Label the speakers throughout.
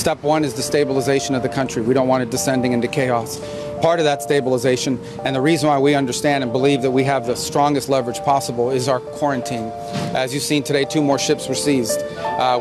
Speaker 1: Step one is the stabilization of the country. We don't want it descending into chaos. Part of that stabilization, and the reason why we understand and believe that we have the strongest leverage possible, is our quarantine. As you've seen today, 2 more ships were seized.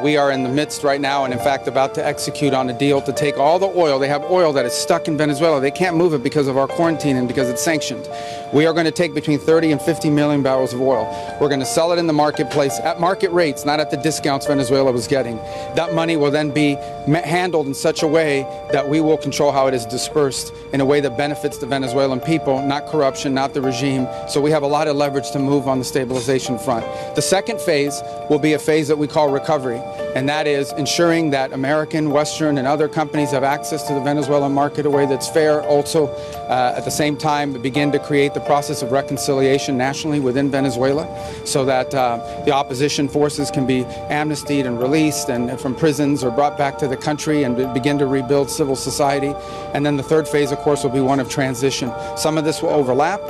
Speaker 1: We are in the midst right now, and in fact about to execute on a deal to take all the oil. They have oil that is stuck in Venezuela. They can't move it because of our quarantine and because it's sanctioned. We are going to take between 30 and 50 million barrels of oil. We're going to sell it in the marketplace at market rates, not at the discounts Venezuela was getting. That money will then be handled in such a way that we will control how it is dispersed in a way that benefits the Venezuelan people, not corruption, not the regime. So we have a lot of leverage to move on the stabilization front. The second phase will be a phase that we call recovery, and that is ensuring that American, Western, and other companies have access to the Venezuelan market in a way that's fair. Also, at the same time, begin to create the process of reconciliation nationally within Venezuela so that the opposition forces can be amnestied and released and from prisons or brought back to the country and begin to rebuild civil society. And then the third phase, of course, will be one of transition. Some of this will overlap.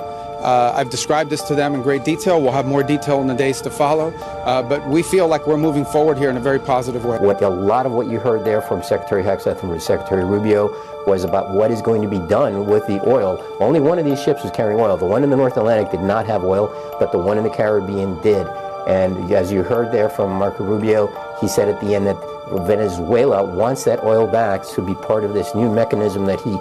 Speaker 1: I've described this to them in great detail. We'll have more detail in the days to follow. But we feel like we're moving forward here in a very positive way.
Speaker 2: A lot of what you heard there from Secretary Hegseth and Secretary Rubio was about what is going to be done with the oil. Only one of these ships was carrying oil. The one in the North Atlantic did not have oil, but the one in the Caribbean did. And as you heard there from Marco Rubio, he said at the end that Venezuela wants that oil back to be part of this new mechanism that he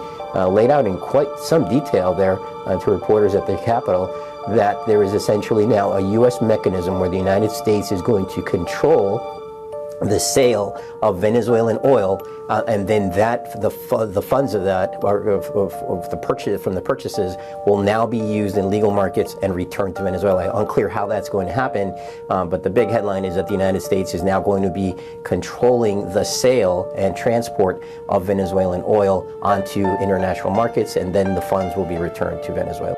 Speaker 2: laid out in quite some detail there to reporters at the Capitol, that there is essentially now a U.S. mechanism where the United States is going to control the sale of Venezuelan oil, and then the funds of that, or of the purchase from the purchases, will now be used in legal markets and returned to Venezuela. Unclear how that's going to happen, but the big headline is that the United States is now going to be controlling the sale and transport of Venezuelan oil onto international markets, and then the funds will be returned to Venezuela.